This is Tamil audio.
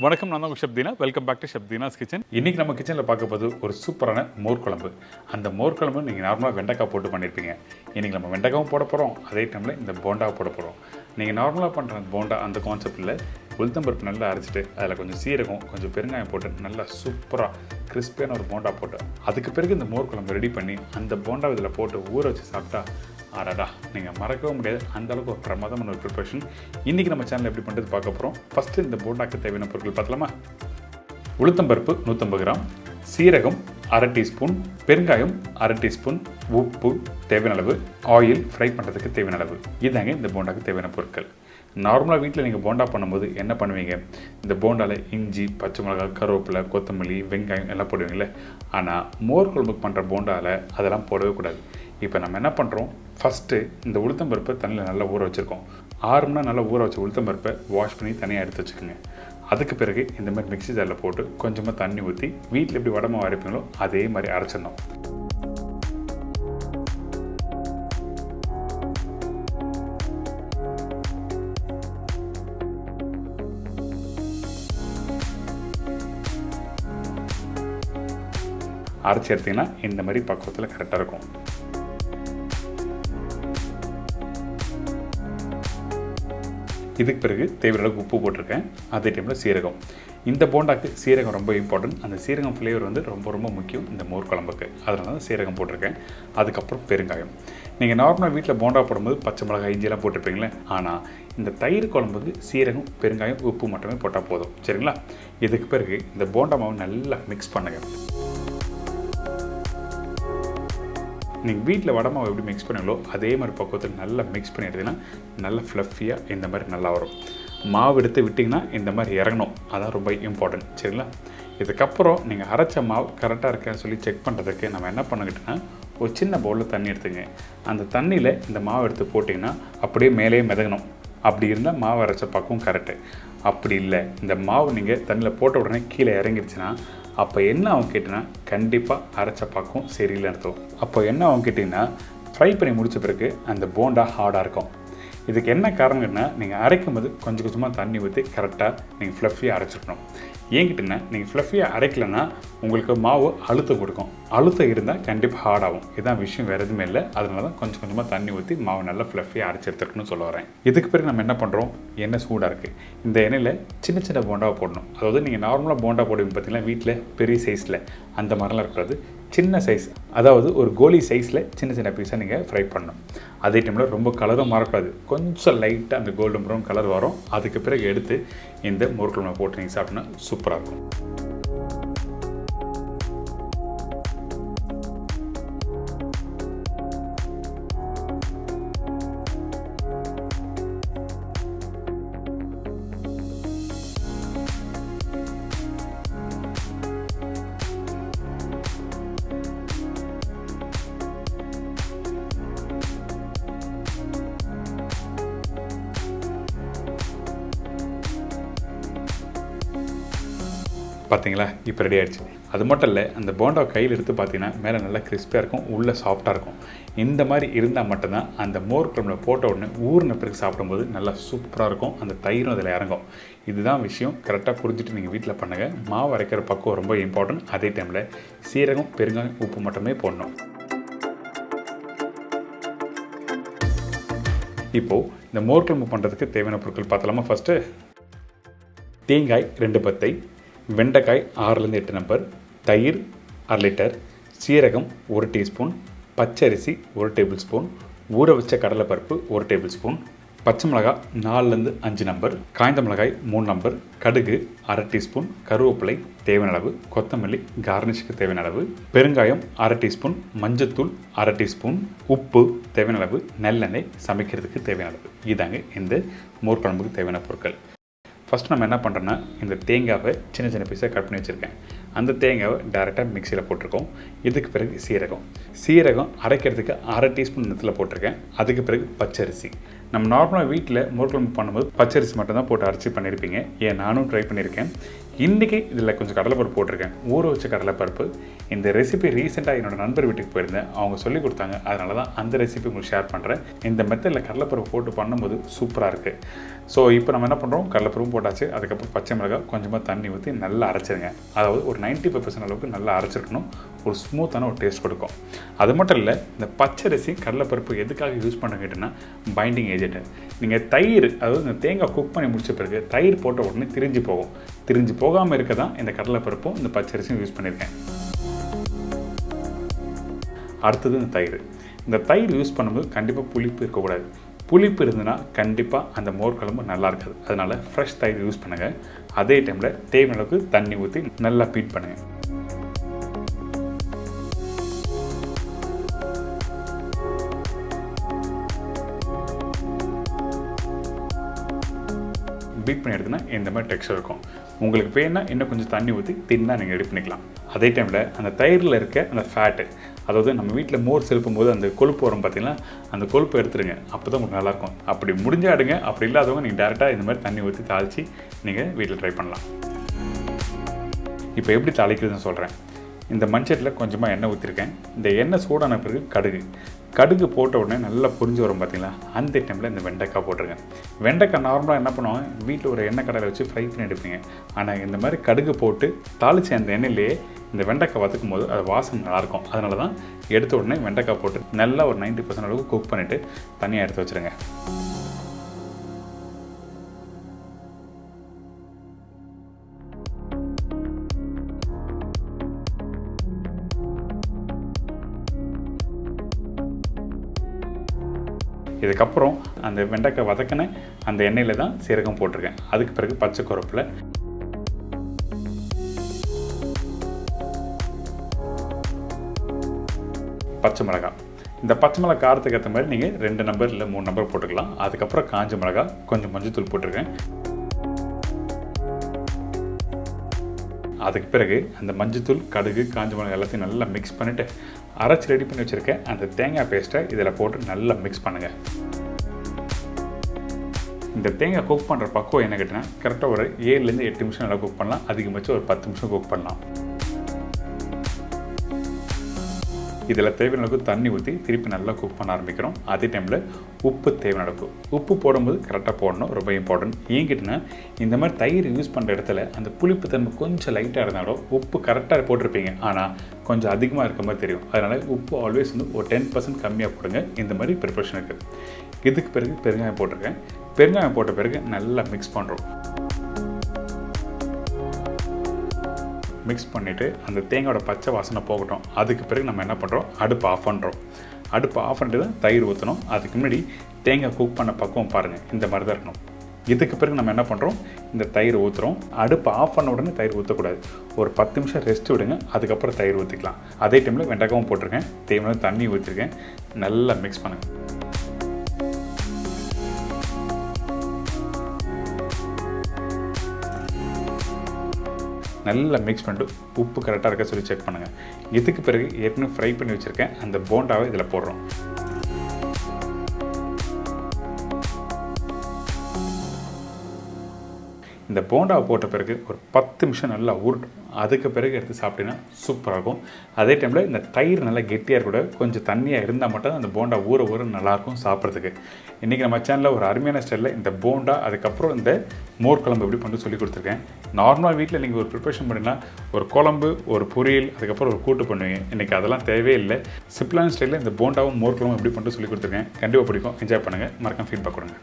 வணக்கம், நான் தான் chef Deena. Welcome back to chef Deena's kitchen. இன்றைக்கி நம்ம கிச்சனில் பார்க்க போது ஒரு சூப்பரான மோர் குழம்பு. அந்த மோர் குழம்பு நீங்கள் நார்மலாக வெண்டைக்காய் போட்டு பண்ணியிருப்பீங்க. இன்றைக்கி நம்ம வெண்டைக்காவும் போட போகிறோம், அதே டைமில் இந்த போண்டாவை போட போகிறோம். நீங்கள் நார்மலாக பண்ணுற போண்டா அந்த கான்செப்டில் உளுத்தம்பருப்பு நல்லா அரைச்சிட்டு அதில் கொஞ்சம் சீரகம் கொஞ்சம் பெருங்காயம் போட்டு நல்லா சூப்பராக கிறிஸ்பியான ஒரு போண்டா போட்டு அதுக்கு பிறகு இந்த மோர் குழம்பு ரெடி பண்ணி அந்த போண்டா இதில் போட்டு ஊற வச்சு சாப்பிட்டா ஆடாடா நீங்கள் மறக்கவே முடியாது. அந்தளவுக்கு ஒரு பிரமாதமான ஒரு ப்ரிப்பரேஷன் இன்றைக்கி நம்ம சேனலில் எப்படி பண்ணுறது பார்க்க போகிறோம். ஃபஸ்ட்டு இந்த போண்டாக்கு தேவையான பொருட்கள் பார்த்தலாமா? உளுத்தம்பருப்பு 150 கிராம், சீரகம் அரை டீஸ்பூன், பெருங்காயம் அரை டீஸ்பூன், உப்பு தேவையான அளவு, ஆயில் ஃப்ரை பண்ணுறதுக்கு தேவையான அளவு. இதாங்க இந்த போண்டாக்கு தேவையான பொருட்கள். நார்மலாக வீட்டில் நீங்கள் போண்டா பண்ணும்போது என்ன பண்ணுவீங்க? இந்த போண்டாவில் இஞ்சி, பச்சை மிளகாய், கருவேப்பிலை, கொத்தமல்லி, வெங்காயம் எல்லாம் போடுவீங்களே. ஆனால் மோர் குழம்புக்கு பண்ணுற போண்டாவில் அதெல்லாம் போடவே கூடாது. இப்போ நம்ம என்ன பண்ணுறோம், ஃபஸ்ட்டு இந்த உளுத்தம்பருப்பை தண்ணியில் நல்லா ஊற வச்சுருக்கோம். 6 மணி நேரம் நல்லா ஊற வச்ச உளுத்தம்பருப்பை வாஷ் பண்ணி தனியாக எடுத்து வச்சுக்கோங்க. அதுக்கு பிறகு இந்த மாதிரி மிக்ஸி ஜாரில் போட்டு கொஞ்சமாக தண்ணி ஊற்றி வீட்டில் எப்படி வடை மாவு அரைப்பீங்களோ அதே மாதிரி அரைச்சிடணும். அரைச்சி எடுத்திங்கன்னா இந்த மாதிரி பக்குவத்தில் கரெக்டாக இருக்கும். இதுக்கு பிறகு தேவையான உப்பு போட்டிருக்கேன். அதே டைமில் சீரகம். இந்த போண்டாக்கு சீரகம் ரொம்ப இம்பார்ட்டன்ட். அந்த சீரகம் ஃப்ளேவர் வந்து ரொம்ப ரொம்ப முக்கியம் இந்த மோர் குழம்புக்கு. அதனால தான் சீரகம் போட்டிருக்கேன். அதுக்கப்புறம் பெருங்காயம். நீங்கள் நார்மலாக வீட்டில் போண்டா போடும்போது பச்சை மிளகாய், இஞ்சியெல்லாம் போட்டிருப்பீங்களே. ஆனால் இந்த தயிர் குழம்புக்கு சீரகம், பெருங்காயம், உப்பு மட்டுமே போட்டால் போதும். சரிங்களா? இதுக்கு பிறகு இந்த போண்டா மாவு நல்லா மிக்ஸ் பண்ணுங்கள். நீங்கள் வீட்டில் வடை மாவு எப்படி மிக்ஸ் பண்ணுங்களோ அதே மாதிரி பக்குவத்தில் நல்லா மிக்ஸ் பண்ணி எடுத்திங்கன்னா நல்லா ஃப்ளஃபியாக இந்த மாதிரி நல்லா வரும். மாவு எடுத்து விட்டிங்கன்னா இந்த மாதிரி இறங்கணும். அதான் ரொம்ப இம்பார்ட்டன்ட். சரிங்களா? இதுக்கப்புறம் நீங்கள் அரைச்ச மாவு கரெக்டாக இருக்கான்னு சொல்லி செக் பண்ணுறதுக்கு நம்ம என்ன பண்ணிக்கிட்டோன்னா ஒரு சின்ன பவுலில் தண்ணி எடுத்துங்க. அந்த தண்ணியில் இந்த மாவு எடுத்து போட்டிங்கன்னா அப்படியே மேலேயே மிதங்கணும். அப்படி இருந்தால் மாவு அரைச்ச பக்கம் கரெக்டு. அப்படி இல்லை, இந்த மாவு நீங்கள் தண்ணியில் போட்ட உடனே கீழே இறங்கிடுச்சுன்னா அப்போ என்ன அவங்க கேட்டிங்கன்னா கண்டிப்பாக அரைச்ச பக்கம் சரியில்லை அர்த்தம். அப்போ என்ன அவங்க கேட்டிங்கன்னா ஃப்ரை பண்ணி முடித்த பிறகு அந்த போண்டா ஹார்டாக இருக்கும். இதுக்கு என்ன காரணம்னா நீங்கள் அரைக்கும் போது கொஞ்சம் கொஞ்சமாக தண்ணி ஊற்றி கரெக்டாக நீங்கள் ஃப்ளஃபியாக அரைச்சிக்கணும். ஏங்கிட்டீங்கன்னா நீங்கள் ஃப்ளஃபியாக அரைக்கலைன்னா உங்களுக்கு மாவு அழுத்தம் கொடுக்கும். அழுத்தம் இருந்தால் கண்டிப்பாக ஹார்டாகும். இதுதான் விஷயம், வேறு எதுவுமே இல்லை. அதனால தான் கொஞ்சம் கொஞ்சமாக தண்ணி ஊற்றி மாவு நல்லா ஃப்ளஃபியாக அரைச்சி எடுத்துருக்குன்னு சொல்ல வரேன். இதுக்கு பிறகு நம்ம என்ன பண்ணுறோம், எண்ணெய் சூடாக இருக்குது. இந்த எண்ணெயில் சின்ன சின்ன போண்டாவை போடணும். அதாவது நீங்கள் நார்மலாக போண்டா போடுவீங்க பார்த்தீங்கன்னா வீட்டில் பெரிய சைஸில் அந்த மாதிரிலாம் இருக்கக்கூடாது. சின்ன சைஸ், அதாவது ஒரு கோலி சைஸில் சின்ன சின்ன பீஸாக நீங்கள் ஃப்ரை பண்ணணும். அதே டைமில் ரொம்ப கலரும் மாறக்கூடாது. கொஞ்சம் லைட்டாக அந்த கோல்டன் ப்ரௌன் கலர் வரும். அதுக்கு பிறகு எடுத்து இந்த மோர் குழம்பு போட்டு நீங்கள் சாப்பிட்டோன்னா சூப்பராக இருக்கும். பார்த்தீங்களா? இப்போ ரெடி ஆகிடுச்சு. அது மட்டும் இல்லை, அந்த போண்டா கையில் எடுத்து பார்த்தீங்கன்னா மேலே நல்லா கிறிஸ்பியாக இருக்கும், உள்ளே சாஃப்டாக இருக்கும். இந்த மாதிரி இருந்தால் மட்டும்தான் அந்த மோர் குழம்புல போட்ட உடனே ஊறின பிறகு சாப்பிடும்போது நல்லா சூப்பராக இருக்கும். அந்த தயிரும் அதில் இறங்கும். இதுதான் விஷயம். கரெக்டாக புரிஞ்சுட்டு நீங்கள் வீட்டில் பண்ணுங்கள். மாவு அரைக்கிற பக்குவம் ரொம்ப இம்பார்ட்டன்ட். அதே டைமில் சீரகம், பெருங்காயம், உப்பு மட்டுமே போடணும். இப்போது இந்த மோர் குழம்பு பண்ணுறதுக்கு தேவையான பொருட்கள் பார்த்தலாமா? ஃபஸ்ட்டு தேங்காய் 2 பத்தை, வெண்டைக்காய் 6லேருந்து 8 நம்பர், தயிர் 1/2 லிட்டர், சீரகம் 1 டீஸ்பூன், பச்சரிசி 1 டேபிள் ஸ்பூன், ஊற வச்ச கடலைப்பருப்பு 1 டேபிள் ஸ்பூன், பச்சை மிளகாய் 4லேருந்து 5 நம்பர், காய்ந்த மிளகாய் 3 நம்பர், கடுகு 1/2 டீஸ்பூன், கருவேப்பிலை தேவையான அளவு, கொத்தமல்லி கார்னிஷ்க்கு தேவையான அளவு, பெருங்காயம் 1/2 டீஸ்பூன், மஞ்சத்தூள் 1/2 டீஸ்பூன், உப்பு தேவையான அளவு, நல்லெண்ணெய் சமைக்கிறதுக்கு தேவையான அளவு. இதாங்க இந்த மோர் குழம்புக்கு தேவையான பொருட்கள். ஃபஸ்ட் நம்ம என்ன பண்ணுறோன்னா இந்த தேங்காவை சின்ன சின்ன பீஸாக கட் பண்ணி வச்சுருக்கேன். அந்த தேங்காவை டேரெக்டாக மிக்சியில் போட்டிருக்கோம். இதுக்கு பிறகு சீரகம் அரைக்கிறதுக்கு 1/2 டீஸ்பூன் நிலத்தில் போட்டிருக்கேன். அதுக்கு பிறகு பச்சரிசி. நம்ம நார்மலாக வீட்டில் மோர் குழம்பு பண்ணும்போது பச்சரிசி மட்டும் தான் போட்டு அரைச்சி பண்ணியிருப்பீங்க. நானும் ட்ரை பண்ணியிருக்கேன். இன்றைக்கி இதில் கொஞ்சம் கடலைப்பருப்பு போட்டிருக்கேன், ஊற வச்ச கடலைப்பருப்பு. இந்த ரெசிபி ரீசெண்டாக என்னோடய நண்பர் வீட்டுக்கு போயிருந்தேன், அவங்க சொல்லிக் கொடுத்தாங்க. அதனால தான் அந்த ரெசிபி உங்களுக்கு ஷேர் பண்ணுறேன். இந்த மெத்தடில் கடலைப்பருப்பு போட்டு பண்ணும்போது சூப்பராக இருக்குது. ஸோ இப்போ நம்ம என்ன பண்ணுறோம், கடலைப்பருப்பு போட்டாச்சு. அதுக்கப்புறம் பச்சை மிளகாய் கொஞ்சமாக தண்ணி ஊற்றி நல்லா அரைச்சிருங்க. அதாவது ஒரு 95% அளவுக்கு நல்லா அரைச்சிருக்கணும். ஒரு ஸ்மூத்தான ஒரு டேஸ்ட் கொடுக்கும். அது மட்டும் இல்லை, இந்த பச்சரிசி கடலைப்பருப்பு எதுக்காக யூஸ் பண்ண கேட்டோன்னா பைண்டிங் ஏஜென்ட். நீங்கள் தயிர், அதாவது இந்த தேங்காய் குக் பண்ணி முடிச்ச பிறகு தயிர் போட்ட உடனே திரிஞ்சு போகும். திரிஞ்சு போகாமல் இருக்க தான் இந்த கடலைப்பருப்பும் இந்த பச்சரிசியும் யூஸ் பண்ணியிருக்கேன். அடுத்தது இந்த தயிர். இந்த தயிர் யூஸ் பண்ணும்போது கண்டிப்பாக புளிப்பு இருக்கக்கூடாது. புளிப்பு இருந்ததுன்னா கண்டிப்பாக அந்த மோர் குழம்பு நல்லா இருக்காது. அதனால் ஃப்ரெஷ் தயிர் யூஸ் பண்ணுங்கள். அதே டைமில் தேவையான அளவுக்கு தண்ணி ஊற்றி நல்லா பீட் பண்ணுங்கள். பீட் பண்ணி எடுத்துனா இந்த மாதிரி டெக்ஸ்சர் இருக்கும். உங்களுக்கு வேணா இன்னும் கொஞ்சம் தண்ணி ஊற்றி தின்னா நீங்கள் ரெடி பண்ணிக்கலாம். அதே டைமில் அந்த தயிரில் இருக்க அந்த ஃபேட்டு, அதாவது நம்ம வீட்டில் மோர் செலுப்பும் போது அந்த கொழுப்பு வரும் பார்த்தீங்கன்னா, அந்த கொழுப்பு எடுத்துருங்க. அப்போ தான் உங்களுக்கு நல்லாயிருக்கும். அப்படி முடிஞ்சாடுங்க. அப்படி இல்லாதவங்க நீங்கள் டேரெக்டாக இந்த மாதிரி தண்ணி ஊற்றி தாளித்து நீங்கள் வீட்டில் ட்ரை பண்ணலாம். இப்போ எப்படி தாளிக்கிறதுன்னு சொல்கிறேன். இந்த மண்சட்டியில் கொஞ்சமாக எண்ணெய் ஊற்றிருக்கேன். இந்த எண்ணெய் சூடான பிறகு கடுகு போட்ட உடனே நல்லா பொரிஞ்சு வரும் பார்த்தீங்களா, அந்த டைமில் இந்த வெண்டைக்காய் போட்டுருங்க. வெண்டைக்காய் நார்மலாக என்ன பண்ணுவாங்க, வீட்டில் ஒரு எண்ணெய் கடையில் வச்சு ஃப்ரை பண்ணி எடுப்பீங்க. ஆனால் இந்த மாதிரி கடுகு போட்டு தாளித்து அந்த எண்ணெயிலேயே இந்த வெண்டைக்காய் வதக்கும் போது அது வாசனை நல்லாயிருக்கும். அதனால தான் எடுத்த உடனே வெண்டைக்காய் போட்டு நல்லா ஒரு 90% அளவுக்கு குக் பண்ணிவிட்டு தனியாக எடுத்து வச்சுருங்க. இதுக்கப்புறம் அந்த வெண்டைக்காய் வதக்கின அந்த எண்ணெயில் தான் சீரகம் போட்டிருக்கேன். அதுக்கு பிறகு பச்சை கருவேப்பிலை, பச்சை மிளகாய். இந்த பச்சை மிளகாய் காரத்துக்கு ஏற்ற மாதிரி நீங்கள் 2 நம்பர் இல்லை 3 நம்பர் போட்டுக்கலாம். அதுக்கப்புறம் காஞ்ச மிளகாய், கொஞ்சம் மஞ்சள் தூள் போட்டிருக்கேன். அதுக்கு பிறகு அந்த மஞ்சத்தூள், கடுகு, காஞ்ச மிளகாய் எல்லாத்தையும் நல்லா மிக்ஸ் பண்ணிவிட்டு அரைச்சி ரெடி பண்ணி வச்சுருக்கேன் அந்த தேங்காய் பேஸ்ட்டை இதில் போட்டு நல்லா மிக்ஸ் பண்ணுங்கள். இந்த தேங்காய் குக் பண்ணுற பக்குவம் என்ன கேட்டிங்கன்னா, கரெக்டாக ஒரு 7லேருந்து 8 நிமிஷம் நல்லா குக் பண்ணலாம். அதிகபட்சம் ஒரு 10 நிமிஷம் குக் பண்ணலாம். இதில் தேவையான அளவுக்கு தண்ணி ஊற்றி திருப்பி நல்லா குக் பண்ண ஆரம்பிக்கிறோம். அதே டைமில் உப்பு தேவையான அளவுக்கு. உப்பு போடும்போது கரெக்டாக போடணும், ரொம்ப இம்பார்ட்டன்ட். ஏன் கேட்டிங்கன்னா, இந்த மாதிரி தயிர் யூஸ் பண்ணுற இடத்துல அந்த புளிப்பு தன்மை கொஞ்சம் லைட்டாக இருந்தாலும் உப்பு கரெக்டாக போட்டிருப்பீங்க, ஆனால் கொஞ்சம் அதிகமாக இருக்க மாதிரி தெரியும். அதனால் உப்பு ஆல்வேஸ் வந்து ஒரு 10% கம்மியாக போடுங்க இந்த மாதிரி ப்ரிப்பரேஷனுக்கு. இதுக்கு பிறகு பெருங்காயம் போட்டிருக்கேன். பெருங்காயம் போட்ட பிறகு நல்லா மிக்ஸ் பண்ணுறோம். மிக்ஸ் பண்ணிவிட்டு அந்த தேங்காயோட பச்சை வாசனை போகட்டும். அதுக்கு பிறகு நம்ம என்ன பண்ணுறோம், அடுப்பு ஆஃப் பண்ணுறோம். அடுப்பு ஆஃப் பண்ணிட்டு தான் தயிர் ஊற்றணும். அதுக்கு முன்னாடி தேங்காய் குக் பண்ண பக்குவம் பாருங்கள், இந்த மாதிரி தான் இருக்கணும். இதுக்கு பிறகு நம்ம என்ன பண்ணுறோம், இந்த தயிர் ஊற்றுறோம். அடுப்பு ஆஃப் பண்ண உடனே தயிர் ஊற்றக்கூடாது. ஒரு 10 நிமிஷம் ரெஸ்ட் விடுங்க. அதுக்கப்புறம் தயிர் ஊற்றிக்கலாம். அதே டைமில் வெண்டைக்காவும் போட்டிருக்கேன், தேவையான தண்ணி ஊற்றிருக்கேன். நல்லா மிக்ஸ் பண்ணுங்கள். நல்லா மிக்ஸ் பண்ணிட்டு உப்பு கரெக்டாக இருக்க சொல்லி செக் பண்ணுங்கள். இதுக்கு பிறகு ஏற்கனவே ஃப்ரை பண்ணி வச்சுருக்கேன் அந்த போண்டாவை இதில் போடுறோம். இந்த போண்டாவை போட்ட பிறகு ஒரு 10 நிமிஷம் நல்லா ஊறட்டும். அதுக்கு பிறகு எடுத்து சாப்பிட்டீங்கன்னா சூப்பராக இருக்கும். அதே டைமில் இந்த தயிர் நல்லா கெட்டியாக கூட கொஞ்சம் தண்ணியாக இருந்தால் மட்டும் அந்த போண்டா ஊற நல்லாயிருக்கும் சாப்பிட்றதுக்கு. இன்றைக்கி நம்ம சேனலில் ஒரு அருமையான ஸ்டைலில் இந்த போண்டா, அதுக்கப்புறம் இந்த மோர் குழம்பு எப்படி பண்ணி சொல்லி கொடுத்துருக்கேன். நார்மலாக வீட்டில் நீங்கள் ஒரு ப்ரிப்பரேஷன் பண்ணிங்கன்னா ஒரு குழம்பு, ஒரு பொரியல், அதுக்கப்புறம் ஒரு கூட்டு பண்ணுவீங்க. இன்றைக்கி அதெல்லாம் தேவையே இல்லை. சிம்பிளான ஸ்டைலில் இந்த போண்டாவும் மோர் குழம்பும் எப்படி பண்ணிட்டு சொல்லி கொடுத்துருக்கேன். கண்டிப்பாக பிடிக்கும், என்ஜாய் பண்ணுங்கள், மறக்காம ஃபீட்பேக் கொடுங்க.